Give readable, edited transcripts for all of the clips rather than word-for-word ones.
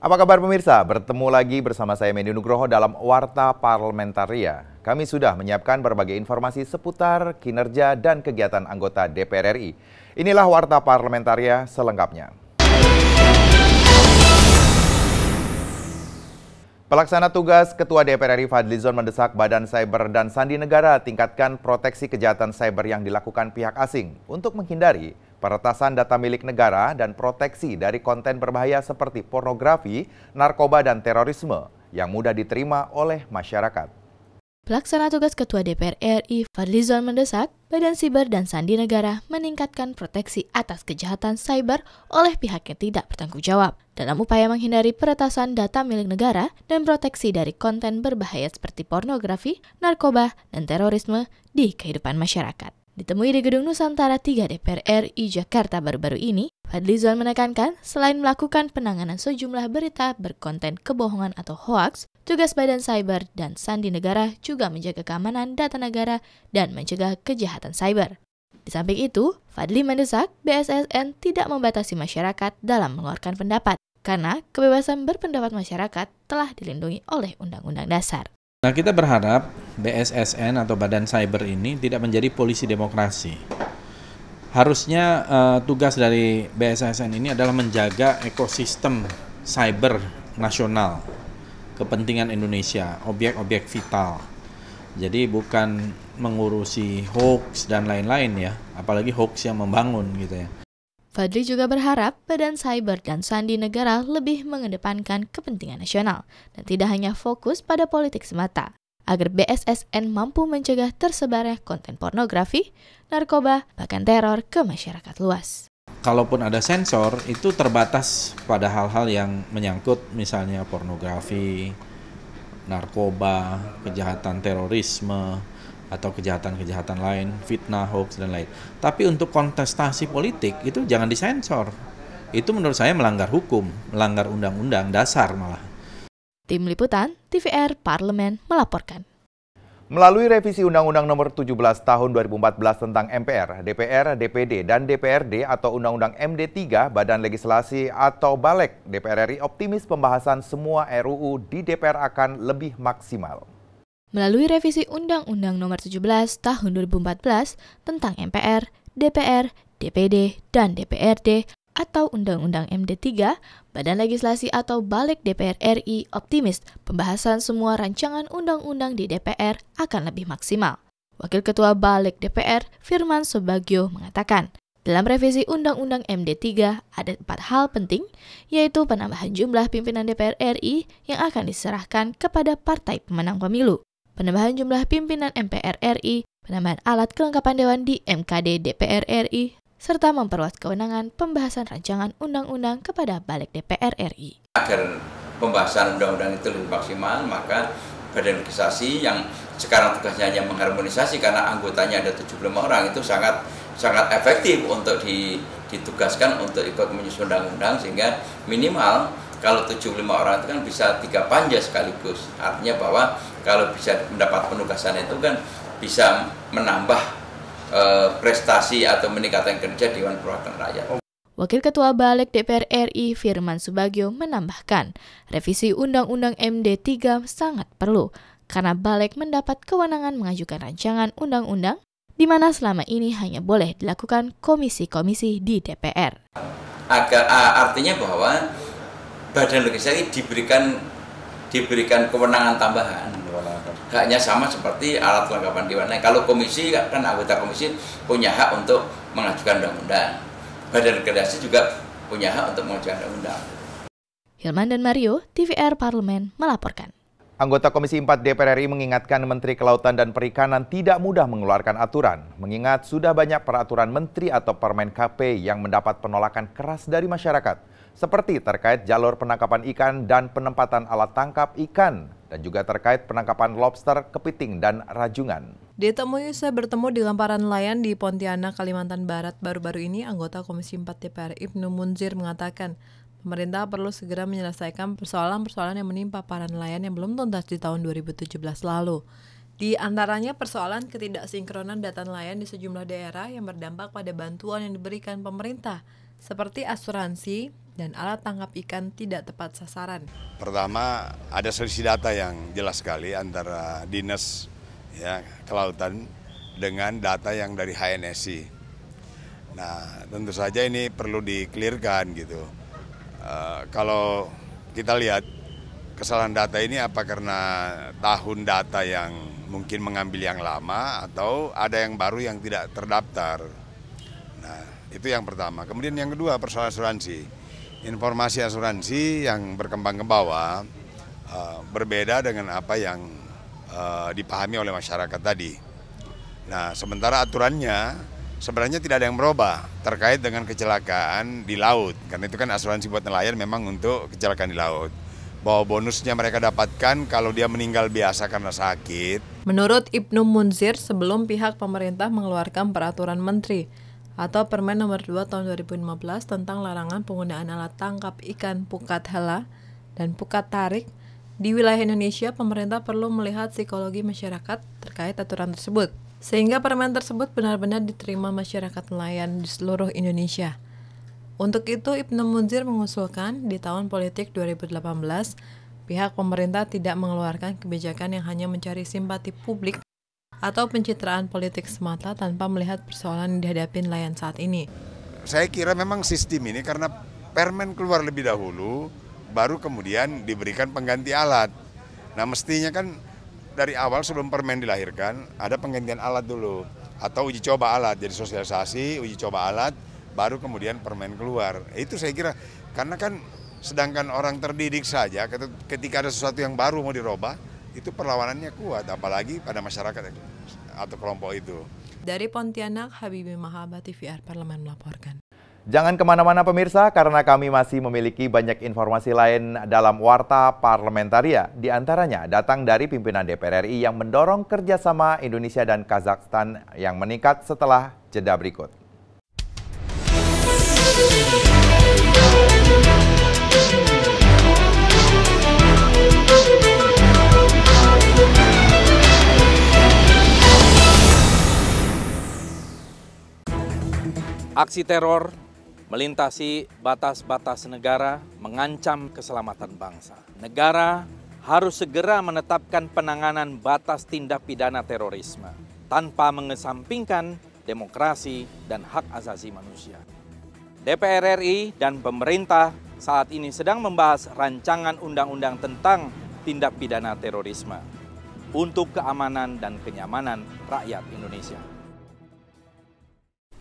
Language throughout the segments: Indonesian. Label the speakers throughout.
Speaker 1: Apa kabar pemirsa? Bertemu lagi bersama saya Mendy Nugroho dalam Warta Parlamentaria. Kami sudah menyiapkan berbagai informasi seputar kinerja dan kegiatan anggota DPR RI. Inilah Warta Parlamentaria selengkapnya. Pelaksana tugas Ketua DPR RI Fadlizon mendesak Badan Cyber dan Sandi Negara tingkatkan proteksi kejahatan cyber yang dilakukan pihak asing untuk menghindari peretasan data milik negara dan proteksi dari konten berbahaya seperti pornografi, narkoba, dan terorisme yang mudah diterima oleh masyarakat.
Speaker 2: Pelaksana tugas Ketua DPR RI Fadlizon mendesak Badan Siber dan Sandi Negara meningkatkan proteksi atas kejahatan cyber oleh pihak yang tidak bertanggung jawab dalam upaya menghindari peretasan data milik negara dan proteksi dari konten berbahaya seperti pornografi, narkoba, dan terorisme di kehidupan masyarakat. Ditemui di Gedung Nusantara 3 DPR RI Jakarta baru-baru ini, Fadlizon menekankan selain melakukan penanganan sejumlah berita berkonten kebohongan atau hoaks, tugas Badan Cyber dan Sandi Negara juga menjaga keamanan data negara dan mencegah kejahatan cyber. Di samping itu, Fadli mendesak BSSN tidak membatasi masyarakat dalam mengeluarkan pendapat, karena kebebasan berpendapat masyarakat telah dilindungi oleh Undang-Undang Dasar.
Speaker 3: Nah, kita berharap BSSN atau Badan Cyber ini tidak menjadi polisi demokrasi. Harusnya tugas dari BSSN ini adalah menjaga ekosistem cyber nasional, kepentingan Indonesia, objek-objek vital. Jadi bukan mengurusi hoax dan lain-lain ya, apalagi hoax yang membangun gitu ya.
Speaker 2: Fadli juga berharap Badan Cyber dan Sandi Negara lebih mengedepankan kepentingan nasional dan tidak hanya fokus pada politik semata, agar BSSN mampu mencegah tersebarnya konten pornografi, narkoba, bahkan teror ke masyarakat luas.
Speaker 3: Kalaupun ada sensor, itu terbatas pada hal-hal yang menyangkut misalnya pornografi, narkoba, kejahatan terorisme, atau kejahatan-kejahatan lain, fitnah, hoax, dan lain. Tapi untuk kontestasi politik itu jangan disensor. Itu menurut saya melanggar hukum, melanggar undang-undang dasar malah.
Speaker 2: Tim Liputan, TVR Parlemen melaporkan.
Speaker 1: Melalui revisi Undang-Undang Nomor 17 Tahun 2014 tentang MPR, DPR, DPD, dan DPRD atau Undang-Undang MD3, Badan Legislasi atau Balek DPR RI optimis pembahasan semua RUU di DPR akan lebih maksimal.
Speaker 2: Melalui revisi Undang-Undang Nomor 17 Tahun 2014 tentang MPR, DPR, DPD, dan DPRD atau Undang-Undang MD3, Badan Legislasi atau Balek DPR RI optimis pembahasan semua rancangan undang-undang di DPR akan lebih maksimal. Wakil Ketua Balek DPR, Firman Subagio, mengatakan, dalam revisi Undang-Undang MD3 ada 4 hal penting, yaitu penambahan jumlah pimpinan DPR RI yang akan diserahkan kepada partai pemenang pemilu, penambahan jumlah pimpinan MPR RI, penambahan alat kelengkapan dewan di MKD DPR RI, serta memperluas kewenangan pembahasan rancangan undang-undang kepada Balek DPR RI.
Speaker 4: Agar pembahasan undang-undang itu lebih maksimal, maka Badan Legislasi yang sekarang tugasnya hanya mengharmonisasi karena anggotanya ada 75 orang itu sangat efektif untuk ditugaskan untuk ikut menyusun undang-undang, sehingga minimal kalau 75 orang itu kan bisa 3 panja sekaligus. Artinya bahwa kalau bisa mendapat penugasan itu kan bisa menambah prestasi atau meningkatkan kerja Dewan Perwakilan Rakyat.
Speaker 2: Wakil Ketua Balek DPR RI Firman Subagio menambahkan, revisi Undang-Undang MD3 sangat perlu karena Balek mendapat kewenangan mengajukan rancangan undang-undang di mana selama ini hanya boleh dilakukan komisi-komisi di DPR.
Speaker 4: Artinya bahwa Badan Legislasi diberikan kewenangan tambahan. Haknya sama seperti alat kelengkapan dewan. Kalau komisi kan anggota komisi punya hak untuk mengajukan undang-undang. Badan Legislasi juga punya hak untuk mengajukan undang-undang.
Speaker 2: Hilman dan Mario, TVR Parlemen melaporkan.
Speaker 1: Anggota Komisi 4 DPR RI mengingatkan Menteri Kelautan dan Perikanan tidak mudah mengeluarkan aturan, mengingat sudah banyak peraturan menteri atau Permen KP yang mendapat penolakan keras dari masyarakat, seperti terkait jalur penangkapan ikan dan penempatan alat tangkap ikan, dan juga terkait penangkapan lobster, kepiting, dan rajungan.
Speaker 5: Ditemui usai bertemu di lemparan nelayan di Pontianak, Kalimantan Barat baru-baru ini, anggota Komisi 4 DPR Ibnu Munzir mengatakan, pemerintah perlu segera menyelesaikan persoalan-persoalan yang menimpa para nelayan yang belum tuntas di tahun 2017 lalu. Di antaranya persoalan ketidaksinkronan data nelayan di sejumlah daerah yang berdampak pada bantuan yang diberikan pemerintah, seperti asuransi, dan alat tangkap ikan tidak tepat sasaran.
Speaker 6: Pertama, ada selisih data yang jelas sekali antara Dinas Kelautan dengan data yang dari HNSI. Nah, tentu saja ini perlu di-clearkan gitu. Kalau kita lihat kesalahan data ini apa karena tahun data yang mungkin mengambil yang lama atau ada yang baru yang tidak terdaftar. Nah, itu yang pertama. Kemudian yang kedua, persoalan asuransi. Informasi asuransi yang berkembang ke bawah berbeda dengan apa yang dipahami oleh masyarakat tadi. Nah, sementara aturannya sebenarnya tidak ada yang berubah terkait dengan kecelakaan di laut. Karena itu kan asuransi buat nelayan memang untuk kecelakaan di laut. Bahwa bonusnya mereka dapatkan kalau dia meninggal biasa karena sakit.
Speaker 5: Menurut Ibnu Munsir, sebelum pihak pemerintah mengeluarkan peraturan menteri atau Permen nomor 2 tahun 2015 tentang larangan penggunaan alat tangkap ikan pukat hela dan pukat tarik di wilayah Indonesia, pemerintah perlu melihat psikologi masyarakat terkait aturan tersebut, sehingga permen tersebut benar-benar diterima masyarakat nelayan di seluruh Indonesia. Untuk itu, Ibnu Munsir mengusulkan di tahun politik 2018, pihak pemerintah tidak mengeluarkan kebijakan yang hanya mencari simpati publik atau pencitraan politik semata tanpa melihat persoalan yang dihadapi nelayan saat ini.
Speaker 6: Saya kira memang sistem ini karena permen keluar lebih dahulu, baru kemudian diberikan pengganti alat. Nah, mestinya kan dari awal sebelum permen dilahirkan, ada penggantian alat dulu, atau uji coba alat, jadi sosialisasi, uji coba alat, baru kemudian permen keluar. Itu saya kira, karena kan sedangkan orang terdidik saja, ketika ada sesuatu yang baru mau dirubah, itu perlawanannya kuat, apalagi pada masyarakat atau kelompok itu.
Speaker 5: Dari Pontianak, Habibie Mahaba, TVR Parlemen melaporkan.
Speaker 1: Jangan kemana-mana pemirsa, karena kami masih memiliki banyak informasi lain dalam Warta Parlamentaria. Di antaranya datang dari pimpinan DPR RI yang mendorong kerjasama Indonesia dan Kazakhstan yang meningkat setelah jeda berikut.
Speaker 3: Aksi teror melintasi batas-batas negara mengancam keselamatan bangsa. Negara harus segera menetapkan penanganan batas tindak pidana terorisme tanpa mengesampingkan demokrasi dan hak asasi manusia. DPR RI dan pemerintah saat ini sedang membahas rancangan undang-undang tentang tindak pidana terorisme untuk keamanan dan kenyamanan rakyat Indonesia.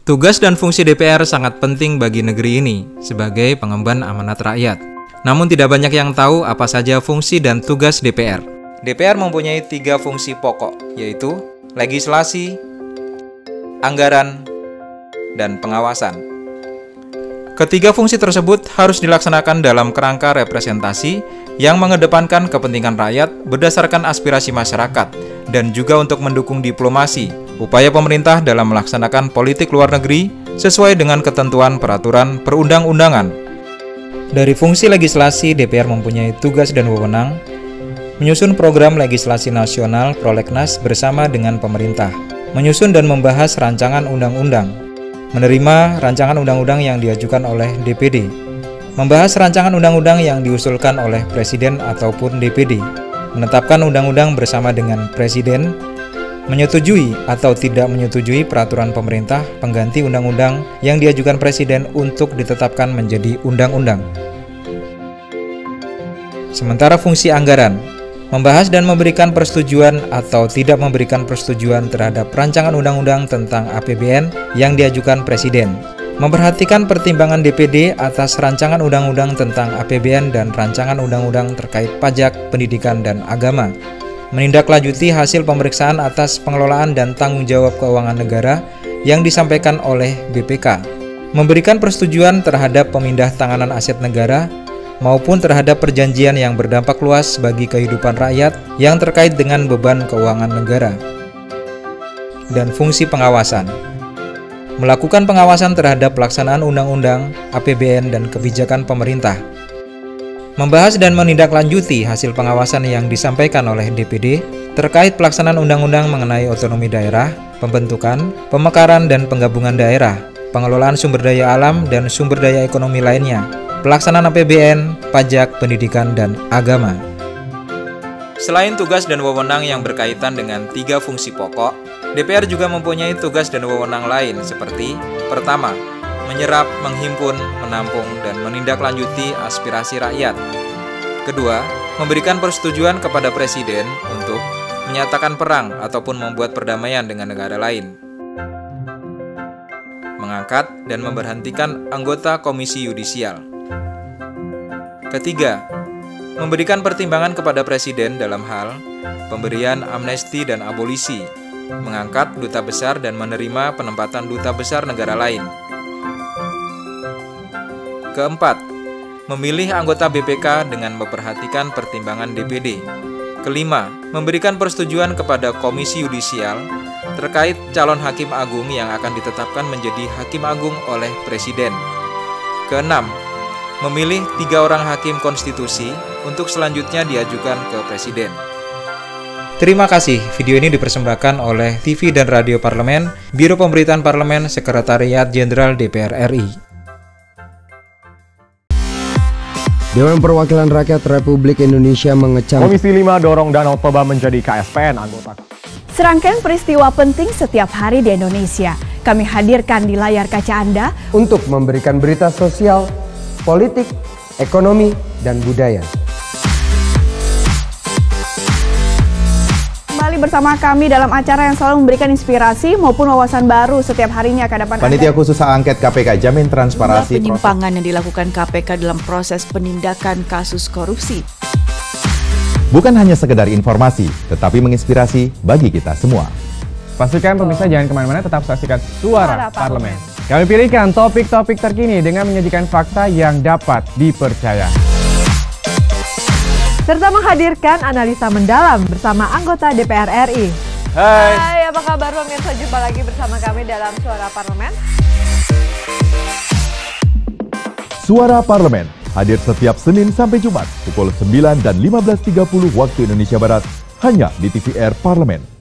Speaker 7: Tugas dan fungsi DPR sangat penting bagi negeri ini sebagai pengemban amanat rakyat. Namun tidak banyak yang tahu apa saja fungsi dan tugas DPR. DPR mempunyai 3 fungsi pokok, yaitu legislasi, anggaran, dan pengawasan. Ketiga fungsi tersebut harus dilaksanakan dalam kerangka representasi yang mengedepankan kepentingan rakyat berdasarkan aspirasi masyarakat dan juga untuk mendukung diplomasi, upaya pemerintah dalam melaksanakan politik luar negeri sesuai dengan ketentuan peraturan perundang-undangan. Dari fungsi legislasi, DPR mempunyai tugas dan wewenang menyusun program legislasi nasional Prolegnas bersama dengan pemerintah, menyusun dan membahas rancangan undang-undang, menerima rancangan undang-undang yang diajukan oleh DPD, membahas rancangan undang-undang yang diusulkan oleh Presiden ataupun DPD, menetapkan undang-undang bersama dengan Presiden, menyetujui atau tidak menyetujui peraturan pemerintah pengganti undang-undang yang diajukan Presiden untuk ditetapkan menjadi undang-undang. Sementara fungsi anggaran, membahas dan memberikan persetujuan atau tidak memberikan persetujuan terhadap rancangan undang-undang tentang APBN yang diajukan Presiden, memperhatikan pertimbangan DPD atas rancangan undang-undang tentang APBN dan rancangan undang-undang terkait pajak, pendidikan, dan agama, menindaklanjuti hasil pemeriksaan atas pengelolaan dan tanggung jawab keuangan negara yang disampaikan oleh BPK, memberikan persetujuan terhadap pemindah tanganan aset negara maupun terhadap perjanjian yang berdampak luas bagi kehidupan rakyat yang terkait dengan beban keuangan negara. Dan fungsi pengawasan, melakukan pengawasan terhadap pelaksanaan undang-undang, APBN, dan kebijakan pemerintah, membahas dan menindaklanjuti hasil pengawasan yang disampaikan oleh DPD terkait pelaksanaan undang-undang mengenai otonomi daerah, pembentukan, pemekaran dan penggabungan daerah, pengelolaan sumber daya alam dan sumber daya ekonomi lainnya, pelaksanaan APBN, pajak, pendidikan, dan agama. Selain tugas dan wewenang yang berkaitan dengan 3 fungsi pokok, DPR juga mempunyai tugas dan wewenang lain seperti: pertama, menyerap, menghimpun, menampung, dan menindaklanjuti aspirasi rakyat. Kedua, memberikan persetujuan kepada Presiden untuk menyatakan perang ataupun membuat perdamaian dengan negara lain. Mengangkat dan memberhentikan anggota Komisi Yudisial. Ketiga, memberikan pertimbangan kepada Presiden dalam hal pemberian amnesti dan abolisi, mengangkat duta besar dan menerima penempatan duta besar negara lain. Keempat, memilih anggota BPK dengan memperhatikan pertimbangan DPD. Kelima, memberikan persetujuan kepada Komisi Yudisial terkait calon Hakim Agung yang akan ditetapkan menjadi Hakim Agung oleh Presiden. Keenam, memilih 3 orang Hakim Konstitusi untuk selanjutnya diajukan ke Presiden. Terima kasih. Video ini dipersembahkan oleh TV dan Radio Parlemen, Biro Pemberitaan Parlemen, Sekretariat Jenderal DPR RI.
Speaker 8: Dewan Perwakilan Rakyat Republik Indonesia mengecam
Speaker 9: Komisi 5 dorong Danau Toba menjadi KSPN anggota.
Speaker 10: Serangkaian peristiwa penting setiap hari di Indonesia kami hadirkan di layar kaca Anda
Speaker 8: untuk memberikan berita sosial, politik, ekonomi, dan budaya.
Speaker 10: Kembali bersama kami dalam acara yang selalu memberikan inspirasi maupun wawasan baru setiap harinya ke depan.
Speaker 1: Panitia Khusus Hak Angket KPK jamin transparansi
Speaker 11: penyimpangan yang dilakukan KPK dalam proses penindakan kasus korupsi.
Speaker 1: Bukan hanya sekedar informasi, tetapi menginspirasi bagi kita semua.
Speaker 9: Pastikan pemirsa jangan kemana-mana, tetap saksikan Suara Parlemen. Kami pilihkan topik-topik terkini dengan menyajikan fakta yang dapat dipercaya.
Speaker 5: Serta menghadirkan analisa mendalam bersama anggota DPR RI.
Speaker 9: Hai,
Speaker 5: apa kabar pemirsa? Jumpa lagi bersama kami dalam Suara Parlemen.
Speaker 1: Suara Parlemen hadir setiap Senin sampai Jumat pukul 9 dan 15.30 waktu Indonesia Barat hanya di TVR Parlemen.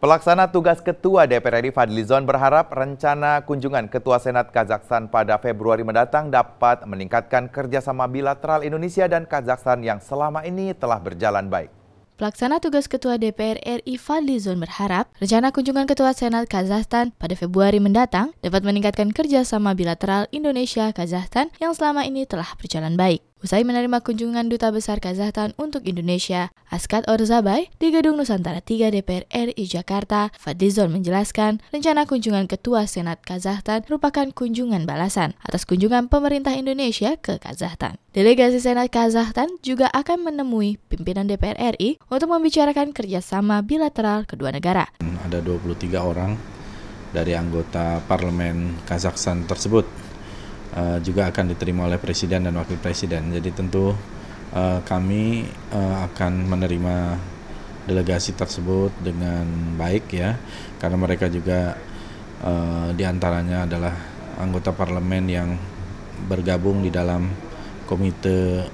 Speaker 1: Pelaksana tugas Ketua DPR RI Fadlizon berharap rencana kunjungan Ketua Senat Kazakhstan pada Februari mendatang dapat meningkatkan kerjasama bilateral Indonesia dan Kazakhstan yang selama ini telah berjalan baik.
Speaker 2: Pelaksana tugas Ketua DPR RI Fadlizon berharap rencana kunjungan Ketua Senat Kazakhstan pada Februari mendatang dapat meningkatkan kerjasama bilateral Indonesia-Kazakhstan yang selama ini telah berjalan baik. Usai menerima kunjungan Duta Besar Kazakhstan untuk Indonesia, Askat Orzabay, di Gedung Nusantara 3 DPR RI Jakarta, Fadlizon menjelaskan rencana kunjungan Ketua Senat Kazakhstan merupakan kunjungan balasan atas kunjungan pemerintah Indonesia ke Kazakhstan. Delegasi Senat Kazakhstan juga akan menemui pimpinan DPR RI untuk membicarakan kerjasama bilateral kedua negara.
Speaker 3: Ada 23 orang dari anggota parlemen Kazakhstan tersebut juga akan diterima oleh Presiden dan Wakil Presiden. Jadi tentu kami akan menerima delegasi tersebut dengan baik ya, karena mereka juga diantaranya adalah anggota parlemen yang bergabung di dalam komite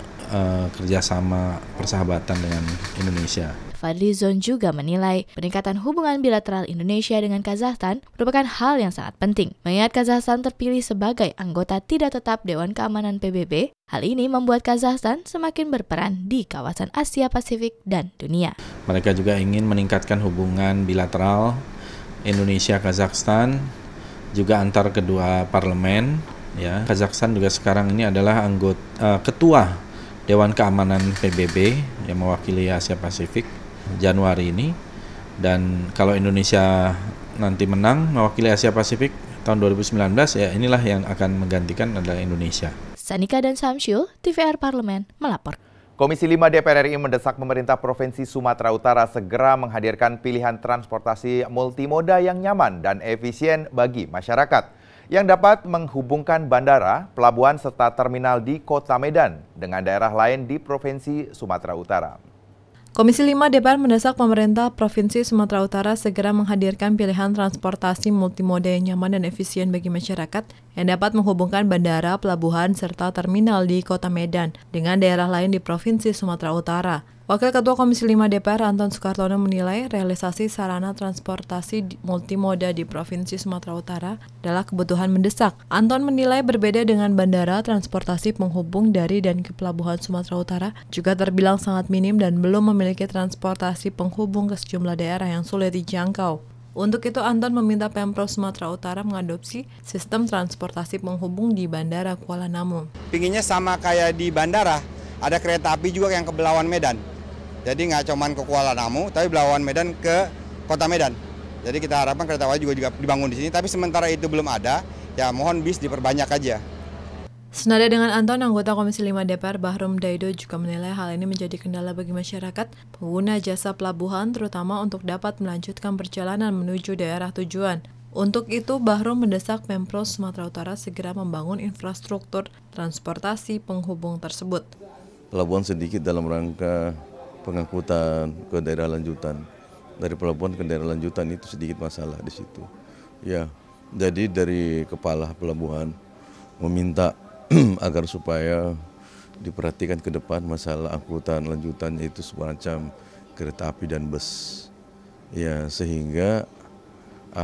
Speaker 3: kerjasama persahabatan dengan Indonesia.
Speaker 2: Fadlizon juga menilai peningkatan hubungan bilateral Indonesia dengan Kazakhstan merupakan hal yang sangat penting. Mengingat Kazakhstan terpilih sebagai anggota tidak tetap Dewan Keamanan PBB, hal ini membuat Kazakhstan semakin berperan di kawasan Asia Pasifik dan dunia.
Speaker 3: Mereka juga ingin meningkatkan hubungan bilateral Indonesia-Kazakhstan, juga antar kedua parlemen. Ya, Kazakhstan juga sekarang ini adalah anggota ketua Dewan Keamanan PBB yang mewakili Asia Pasifik Januari ini, dan kalau Indonesia nanti menang mewakili Asia Pasifik tahun 2019, ya inilah yang akan menggantikan adalah Indonesia.
Speaker 2: Sanika dan Samsyul, TVR Parlemen melapor.
Speaker 1: Komisi 5 DPR RI mendesak pemerintah Provinsi Sumatera Utara segera menghadirkan pilihan transportasi multimoda yang nyaman dan efisien bagi masyarakat, yang dapat menghubungkan bandara, pelabuhan, serta terminal di Kota Medan dengan daerah lain di Provinsi Sumatera Utara.
Speaker 5: Komisi 5 DPR mendesak pemerintah Provinsi Sumatera Utara segera menghadirkan pilihan transportasi multimoda yang nyaman dan efisien bagi masyarakat, yang dapat menghubungkan bandara, pelabuhan, serta terminal di Kota Medan dengan daerah lain di Provinsi Sumatera Utara. Wakil Ketua Komisi 5 DPR Anton Sukartono menilai realisasi sarana transportasi multimoda di Provinsi Sumatera Utara adalah kebutuhan mendesak. Anton menilai berbeda dengan bandara, transportasi penghubung dari dan ke Pelabuhan Sumatera Utara juga terbilang sangat minim dan belum memiliki transportasi penghubung ke sejumlah daerah yang sulit dijangkau. Untuk itu, Anton meminta Pemprov Sumatera Utara mengadopsi sistem transportasi penghubung di Bandara Kuala Namu.
Speaker 12: Pinginnya sama kayak di bandara, ada kereta api juga yang ke Belawan Medan. Jadi nggak cuma ke Kuala Namu, tapi Belawan Medan ke Kota Medan. Jadi kita harapkan kereta api juga dibangun di sini, tapi sementara itu belum ada, ya mohon bis diperbanyak aja.
Speaker 5: Senada dengan Anton, anggota Komisi 5 DPR Bahrum Daido juga menilai hal ini menjadi kendala bagi masyarakat pengguna jasa pelabuhan, terutama untuk dapat melanjutkan perjalanan menuju daerah tujuan. Untuk itu, Bahrum mendesak Pemprov Sumatera Utara segera membangun infrastruktur transportasi penghubung tersebut.
Speaker 13: Pelabuhan sedikit dalam rangka pengangkutan ke daerah lanjutan. Dari pelabuhan ke daerah lanjutan itu sedikit masalah di situ. Ya, jadi dari kepala pelabuhan meminta agar supaya diperhatikan ke depan masalah angkutan lanjutannya itu semacam kereta api dan bus. Ya, sehingga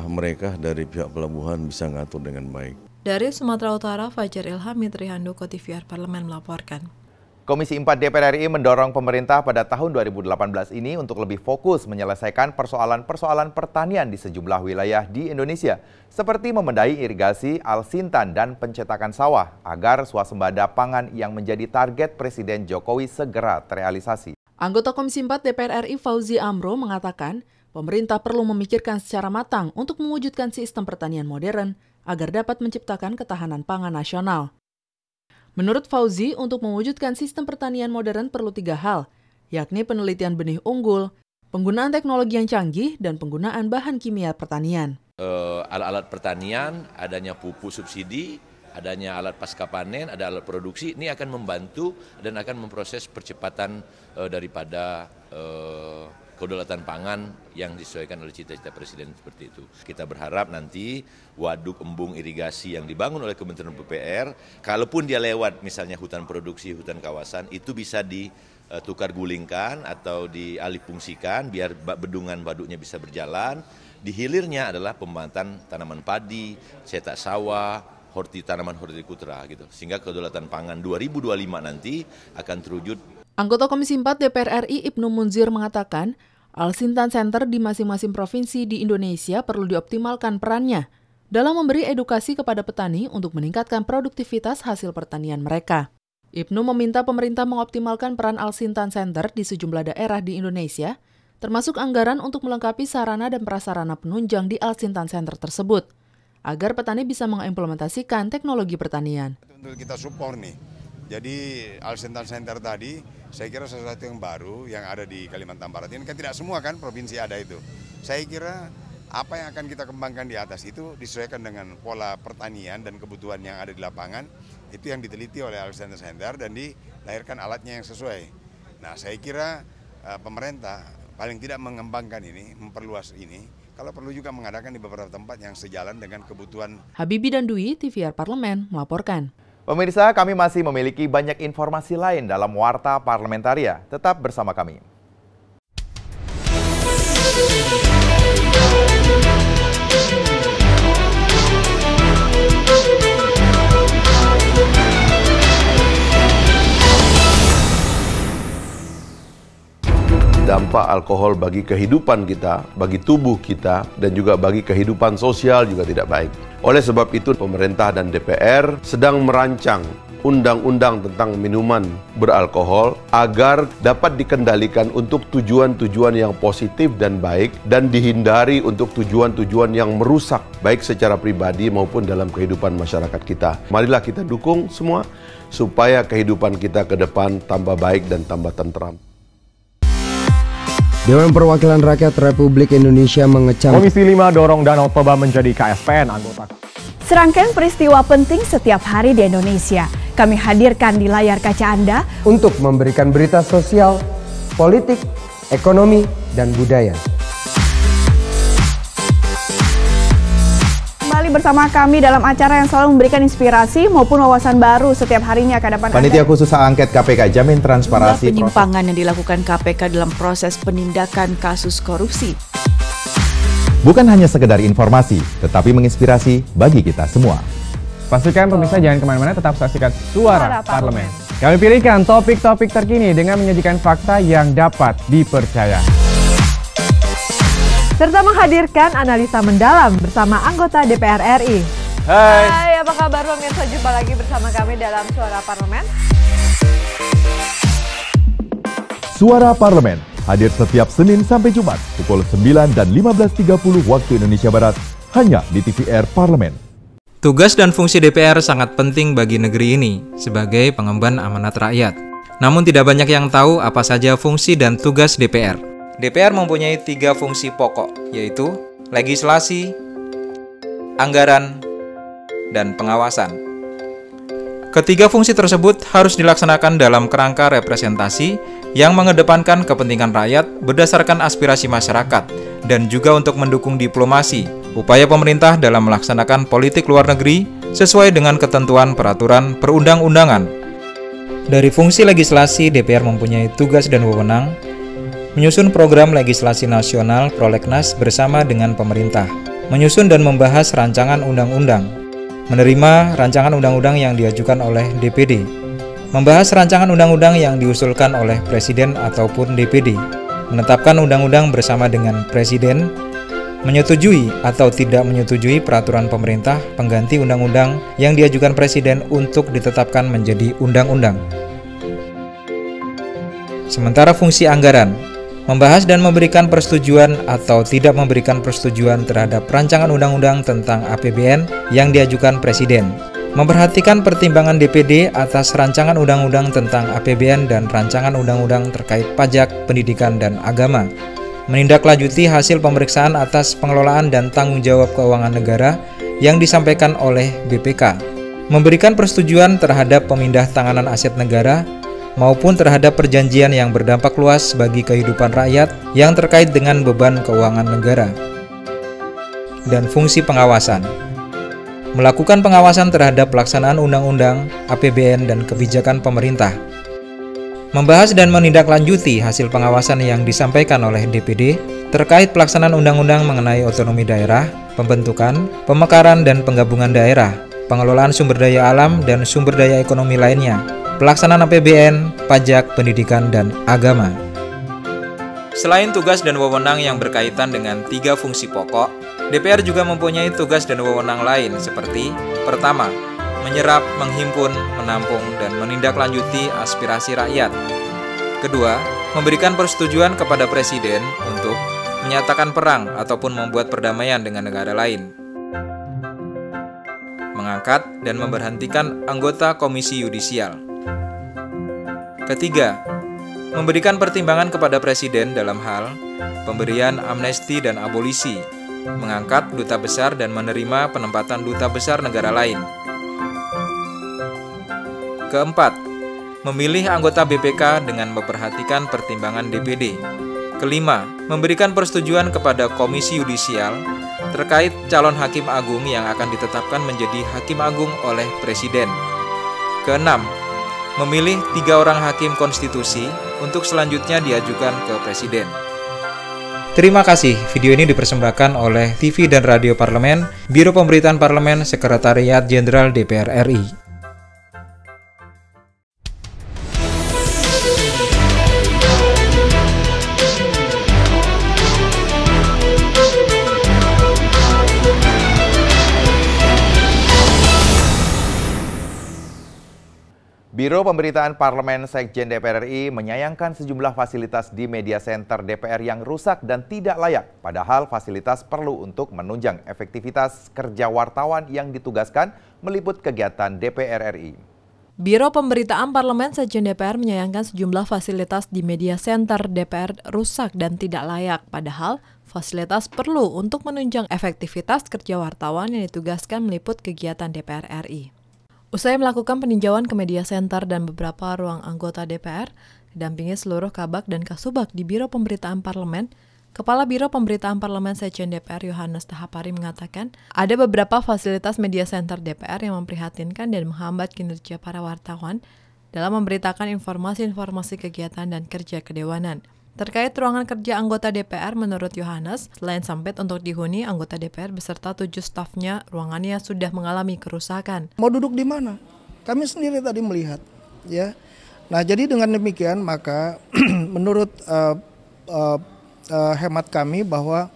Speaker 13: mereka dari pihak pelabuhan bisa ngatur dengan baik.
Speaker 5: Dari Sumatera Utara, Fajar Ilhami, Trihandoko, TVR Parlemen melaporkan.
Speaker 1: Komisi 4 DPR RI mendorong pemerintah pada tahun 2018 ini untuk lebih fokus menyelesaikan persoalan-persoalan pertanian di sejumlah wilayah di Indonesia, seperti membenahi irigasi Al-Sintan dan pencetakan sawah, agar swasembada pangan yang menjadi target Presiden Jokowi segera terrealisasi.
Speaker 14: Anggota Komisi 4 DPR RI Fauzi Amro mengatakan, pemerintah perlu memikirkan secara matang untuk mewujudkan sistem pertanian modern agar dapat menciptakan ketahanan pangan nasional. Menurut Fauzi, untuk mewujudkan sistem pertanian modern perlu 3 hal, yakni penelitian benih unggul, penggunaan teknologi yang canggih, dan penggunaan bahan kimia pertanian.
Speaker 15: Alat-alat pertanian, adanya pupuk subsidi, adanya alat pasca panen, ada alat produksi, ini akan membantu dan akan memproses percepatan daripada kedaulatan pangan yang disesuaikan oleh cita-cita Presiden seperti itu. Kita berharap nanti waduk embung irigasi yang dibangun oleh Kementerian PUPR, kalaupun dia lewat misalnya hutan produksi, hutan kawasan, itu bisa ditukar gulingkan atau dialihfungsikan biar bendungan waduknya bisa berjalan. Di hilirnya adalah pembangunan tanaman padi, cetak sawah, tanaman hortikultura gitu. Sehingga kedaulatan pangan 2025 nanti akan terwujud.
Speaker 14: Anggota Komisi 4 DPR RI Ibnu Munzir mengatakan, Al-Sintan Center di masing-masing provinsi di Indonesia perlu dioptimalkan perannya dalam memberi edukasi kepada petani untuk meningkatkan produktivitas hasil pertanian mereka. Ibnu meminta pemerintah mengoptimalkan peran Al-Sintan Center di sejumlah daerah di Indonesia, termasuk anggaran untuk melengkapi sarana dan prasarana penunjang di Al-Sintan Center tersebut, agar petani bisa mengimplementasikan teknologi pertanian.
Speaker 6: Untuk kita support nih. Jadi Al-Sintan Center tadi saya kira sesuatu yang baru yang ada di Kalimantan Barat ini kan tidak semua kan provinsi ada itu. Saya kira apa yang akan kita kembangkan di atas itu disesuaikan dengan pola pertanian dan kebutuhan yang ada di lapangan, itu yang diteliti oleh Al-Sintan Center dan dilahirkan alatnya yang sesuai. Nah, saya kira pemerintah paling tidak mengembangkan ini, memperluas ini, kalau perlu juga mengadakan di beberapa tempat yang sejalan dengan kebutuhan.
Speaker 14: Habibi dan Dwi, TVR Parlemen melaporkan.
Speaker 1: Pemirsa, kami masih memiliki banyak informasi lain dalam Warta Parlamentaria. Tetap bersama kami.
Speaker 16: Dampak alkohol bagi kehidupan kita, bagi tubuh kita, dan juga bagi kehidupan sosial juga tidak baik. Oleh sebab itu, pemerintah dan DPR sedang merancang undang-undang tentang minuman beralkohol agar dapat dikendalikan untuk tujuan-tujuan yang positif dan baik dan dihindari untuk tujuan-tujuan yang merusak baik secara pribadi maupun dalam kehidupan masyarakat kita. Marilah kita dukung semua supaya kehidupan kita ke depan tambah baik dan tambah tentram.
Speaker 8: Dewan Perwakilan Rakyat Republik Indonesia mengecam
Speaker 9: Komisi 5 dorong Danau Toba menjadi KSPN anggota.
Speaker 10: Serangkaian peristiwa penting setiap hari di Indonesia kami hadirkan di layar kaca Anda
Speaker 8: untuk memberikan berita sosial, politik, ekonomi, dan budaya.
Speaker 10: Kembali kembali bersama kami dalam acara yang selalu memberikan inspirasi maupun wawasan baru setiap harinya ke depan.
Speaker 1: Panitia Khusus Hak Angket KPK jamin transparansi
Speaker 11: penyimpangan yang dilakukan KPK dalam proses penindakan kasus korupsi.
Speaker 1: Bukan hanya sekedar informasi, tetapi menginspirasi bagi kita semua.
Speaker 9: Pastikan pemirsa jangan kemana-mana, tetap saksikan Suara Parlemen. Kami pilihkan topik-topik terkini dengan menyajikan fakta yang dapat dipercaya.
Speaker 5: Serta menghadirkan analisa mendalam bersama anggota DPR RI.
Speaker 9: Hai,
Speaker 5: apa kabar pemirsa? Jumpa lagi bersama kami dalam Suara Parlemen.
Speaker 17: Suara Parlemen hadir setiap Senin sampai Jumat pukul 9 dan 15.30 waktu Indonesia Barat hanya di TVR Parlemen.
Speaker 7: Tugas dan fungsi DPR sangat penting bagi negeri ini sebagai pengemban amanat rakyat. Namun tidak banyak yang tahu apa saja fungsi dan tugas DPR. DPR mempunyai 3 fungsi pokok, yaitu legislasi, anggaran, dan pengawasan. Ketiga fungsi tersebut harus dilaksanakan dalam kerangka representasi yang mengedepankan kepentingan rakyat berdasarkan aspirasi masyarakat dan juga untuk mendukung diplomasi, upaya pemerintah dalam melaksanakan politik luar negeri sesuai dengan ketentuan peraturan perundang-undangan. Dari fungsi legislasi, DPR mempunyai tugas dan wewenang menyusun program legislasi nasional prolegnas bersama dengan pemerintah, menyusun dan membahas rancangan undang-undang, menerima rancangan undang-undang yang diajukan oleh DPD, membahas rancangan undang-undang yang diusulkan oleh Presiden ataupun DPD, menetapkan undang-undang bersama dengan Presiden, menyetujui atau tidak menyetujui peraturan pemerintah pengganti undang-undang yang diajukan Presiden untuk ditetapkan menjadi undang-undang. Sementara fungsi anggaran, membahas dan memberikan persetujuan atau tidak memberikan persetujuan terhadap rancangan undang-undang tentang APBN yang diajukan Presiden, memperhatikan pertimbangan DPD atas rancangan undang-undang tentang APBN dan rancangan undang-undang terkait pajak, pendidikan, dan agama, menindaklanjuti hasil pemeriksaan atas pengelolaan dan tanggung jawab keuangan negara yang disampaikan oleh BPK, memberikan persetujuan terhadap pemindah tanganan aset negara maupun terhadap perjanjian yang berdampak luas bagi kehidupan rakyat yang terkait dengan beban keuangan negara. Dan fungsi pengawasan, melakukan pengawasan terhadap pelaksanaan undang-undang, APBN, dan kebijakan pemerintah, membahas dan menindaklanjuti hasil pengawasan yang disampaikan oleh DPD terkait pelaksanaan undang-undang mengenai otonomi daerah, pembentukan, pemekaran dan penggabungan daerah, pengelolaan sumber daya alam dan sumber daya ekonomi lainnya, pelaksanaan APBN, pajak, pendidikan, dan agama. Selain tugas dan wewenang yang berkaitan dengan 3 fungsi pokok, DPR juga mempunyai tugas dan wewenang lain seperti: pertama, menyerap, menghimpun, menampung, dan menindaklanjuti aspirasi rakyat. Kedua, memberikan persetujuan kepada Presiden untuk menyatakan perang ataupun membuat perdamaian dengan negara lain. Mengangkat dan memberhentikan anggota Komisi Yudisial. Ketiga, memberikan pertimbangan kepada Presiden dalam hal pemberian amnesti dan abolisi, mengangkat duta besar dan menerima penempatan duta besar negara lain. Keempat, memilih anggota BPK dengan memperhatikan pertimbangan DPD. Kelima, memberikan persetujuan kepada Komisi Yudisial terkait calon Hakim Agung yang akan ditetapkan menjadi Hakim Agung oleh Presiden. Keenam, memilih 3 orang hakim konstitusi untuk selanjutnya diajukan ke Presiden. Terima kasih. Video ini dipersembahkan oleh TV dan Radio Parlemen, Biro Pemberitaan Parlemen, Sekretariat Jenderal DPR RI.
Speaker 1: Biro Pemberitaan Parlemen Sekjen DPR RI menyayangkan sejumlah fasilitas di media center DPR yang rusak dan tidak layak, padahal fasilitas perlu untuk menunjang efektivitas kerja wartawan yang ditugaskan meliput kegiatan DPR RI.
Speaker 5: Biro Pemberitaan Parlemen Sekjen DPR menyayangkan sejumlah fasilitas di media center DPR rusak dan tidak layak, padahal fasilitas perlu untuk menunjang efektivitas kerja wartawan yang ditugaskan meliput kegiatan DPR RI. Usai melakukan peninjauan ke media center dan beberapa ruang anggota DPR, didampingi seluruh Kabak dan Kasubag di Biro Pemberitaan Parlemen, Kepala Biro Pemberitaan Parlemen Sekjen DPR Yohanes Tahapari mengatakan, ada beberapa fasilitas media center DPR yang memprihatinkan dan menghambat kinerja para wartawan dalam memberitakan informasi-informasi kegiatan dan kerja kedewanan. Terkait ruangan kerja anggota DPR, menurut Yohanes, selain sempit untuk dihuni, anggota DPR beserta 7 stafnya, ruangannya sudah mengalami kerusakan.
Speaker 18: Mau duduk di mana? Kami sendiri tadi melihat, ya. Nah, jadi dengan demikian maka menurut hemat kami bahwa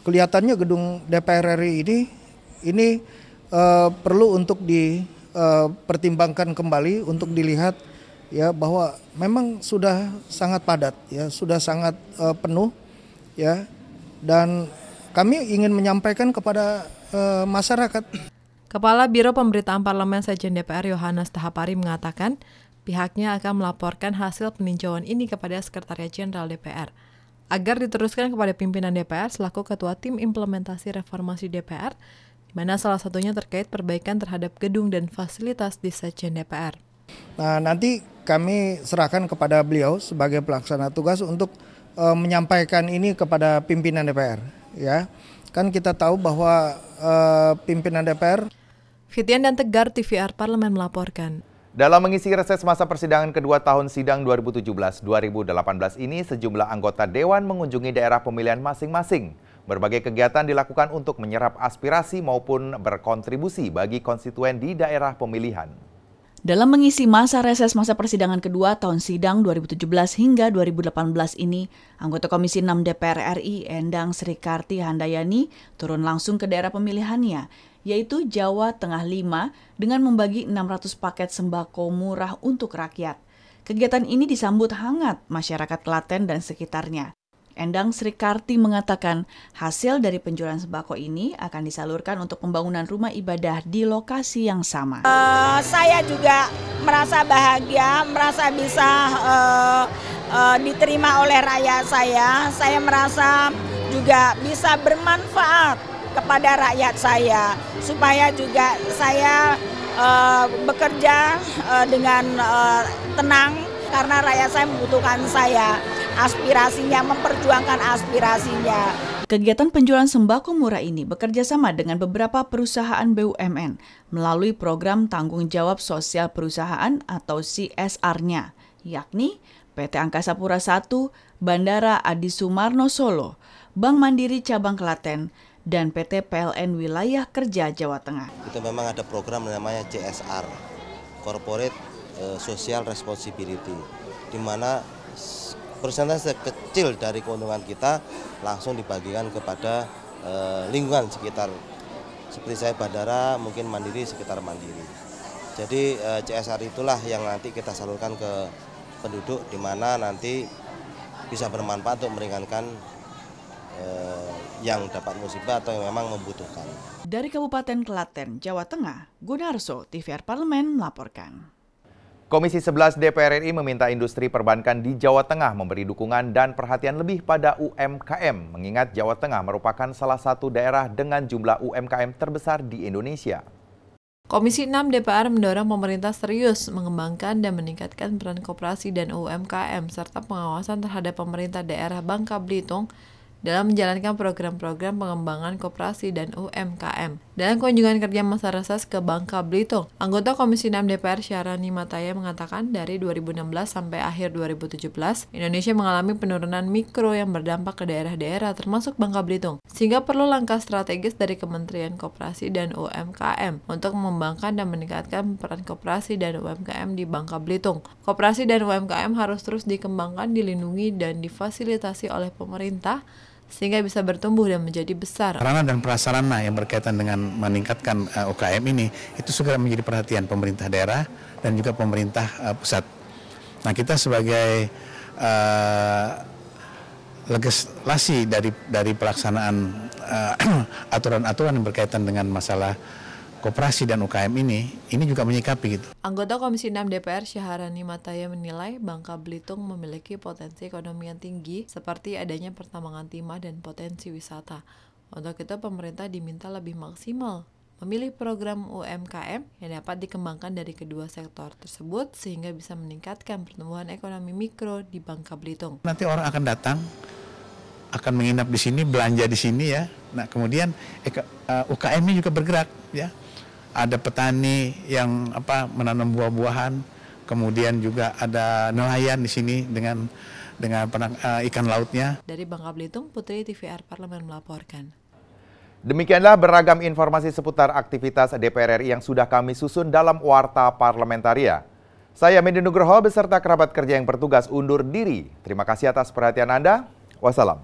Speaker 18: kelihatannya gedung DPR RI ini perlu untuk dipertimbangkan kembali untuk dilihat ya bahwa memang sudah sangat padat ya, sudah sangat penuh ya, dan kami ingin menyampaikan kepada masyarakat.
Speaker 5: Kepala Biro Pemberitaan Parlemen Sekjen DPR Yohanes Tahapari mengatakan pihaknya akan melaporkan hasil peninjauan ini kepada Sekretariat Jenderal DPR agar diteruskan kepada pimpinan DPR selaku Ketua Tim Implementasi Reformasi DPR, di mana salah satunya terkait perbaikan terhadap gedung dan fasilitas di Sekjen DPR.
Speaker 18: Nah, nanti kami serahkan kepada beliau sebagai pelaksana tugas untuk menyampaikan ini kepada pimpinan DPR. Ya, kan kita tahu bahwa pimpinan DPR.
Speaker 5: Fitian dan Tegar, TVR Parlemen melaporkan.
Speaker 1: Dalam mengisi reses masa persidangan kedua tahun sidang 2017-2018 ini, sejumlah anggota Dewan mengunjungi daerah pemilihan masing-masing. Berbagai kegiatan dilakukan untuk menyerap aspirasi maupun berkontribusi bagi konstituen di daerah pemilihan.
Speaker 11: Dalam mengisi masa reses masa persidangan kedua tahun sidang 2017 hingga 2018 ini, anggota Komisi 6 DPR RI Endang Srikarti Handayani turun langsung ke daerah pemilihannya, yaitu Jawa Tengah 5 dengan membagi 600 paket sembako murah untuk rakyat. Kegiatan ini disambut hangat masyarakat Klaten dan sekitarnya. Endang Srikarti mengatakan hasil dari penjualan sembako ini akan disalurkan untuk pembangunan rumah ibadah di lokasi yang sama.
Speaker 19: Saya juga merasa bahagia, merasa bisa diterima oleh rakyat saya. Saya merasa juga bisa bermanfaat kepada rakyat saya, supaya juga saya bekerja dengan tenang karena rakyat saya membutuhkan saya, aspirasinya, memperjuangkan aspirasinya.
Speaker 11: Kegiatan penjualan sembako murah ini bekerja sama dengan beberapa perusahaan BUMN melalui program tanggung jawab sosial perusahaan atau CSR-nya, yakni PT Angkasa Pura I, Bandara Adi Sumarno Solo, Bank Mandiri Cabang Klaten, dan PT PLN Wilayah Kerja Jawa Tengah.
Speaker 20: Itu memang ada program namanya CSR, Corporate Social Responsibility, di mana persentase kecil dari keuntungan kita langsung dibagikan kepada lingkungan sekitar. Seperti saya bandara, mungkin Mandiri sekitar Mandiri. Jadi CSR itulah yang nanti kita salurkan ke penduduk, di mana nanti bisa bermanfaat untuk meringankan yang dapat musibah atau yang memang membutuhkan.
Speaker 11: Dari Kabupaten Klaten, Jawa Tengah, Gunarso, TVR Parlemen melaporkan.
Speaker 1: Komisi 11 DPR RI meminta industri perbankan di Jawa Tengah memberi dukungan dan perhatian lebih pada UMKM, mengingat Jawa Tengah merupakan salah satu daerah dengan jumlah UMKM terbesar di Indonesia.
Speaker 5: Komisi 6 DPR mendorong pemerintah serius mengembangkan dan meningkatkan peran koperasi dan UMKM serta pengawasan terhadap pemerintah daerah Bangka Belitung dalam menjalankan program-program pengembangan koperasi dan UMKM. Dalam kunjungan kerja masa reses ke Bangka Belitung, anggota Komisi 6 DPR Syahrani Mataya mengatakan dari 2016 sampai akhir 2017, Indonesia mengalami penurunan mikro yang berdampak ke daerah-daerah termasuk Bangka Belitung, sehingga perlu langkah strategis dari Kementerian Koperasi dan UMKM untuk mengembangkan dan meningkatkan peran koperasi dan UMKM di Bangka Belitung. Koperasi dan UMKM harus terus dikembangkan, dilindungi, dan difasilitasi oleh pemerintah sehingga bisa bertumbuh dan menjadi besar.
Speaker 21: Sarana dan prasarana yang berkaitan dengan meningkatkan UKM ini itu segera menjadi perhatian pemerintah daerah dan juga pemerintah pusat. Nah, kita sebagai legislasi dari pelaksanaan aturan-aturan yang berkaitan dengan masalah koperasi dan UKM ini juga menyikapi gitu.
Speaker 5: Anggota Komisi 6 DPR Syahrani Mataya menilai Bangka Belitung memiliki potensi ekonomi yang tinggi seperti adanya pertambangan timah dan potensi wisata. Untuk itu pemerintah diminta lebih maksimal memilih program UMKM yang dapat dikembangkan dari kedua sektor tersebut sehingga bisa meningkatkan pertumbuhan ekonomi mikro di Bangka Belitung.
Speaker 21: Nanti orang akan datang akan menginap di sini, belanja di sini ya. Nah, kemudian UKM-nya juga bergerak ya. Ada petani yang menanam buah-buahan, kemudian juga ada nelayan di sini dengan ikan lautnya.
Speaker 5: Dari Bangka Belitung, Putri TVR Parlemen melaporkan.
Speaker 1: Demikianlah beragam informasi seputar aktivitas DPR RI yang sudah kami susun dalam Warta Parlamentaria. Saya Medi Nugroho beserta kerabat kerja yang bertugas undur diri. Terima kasih atas perhatian Anda. Wassalam.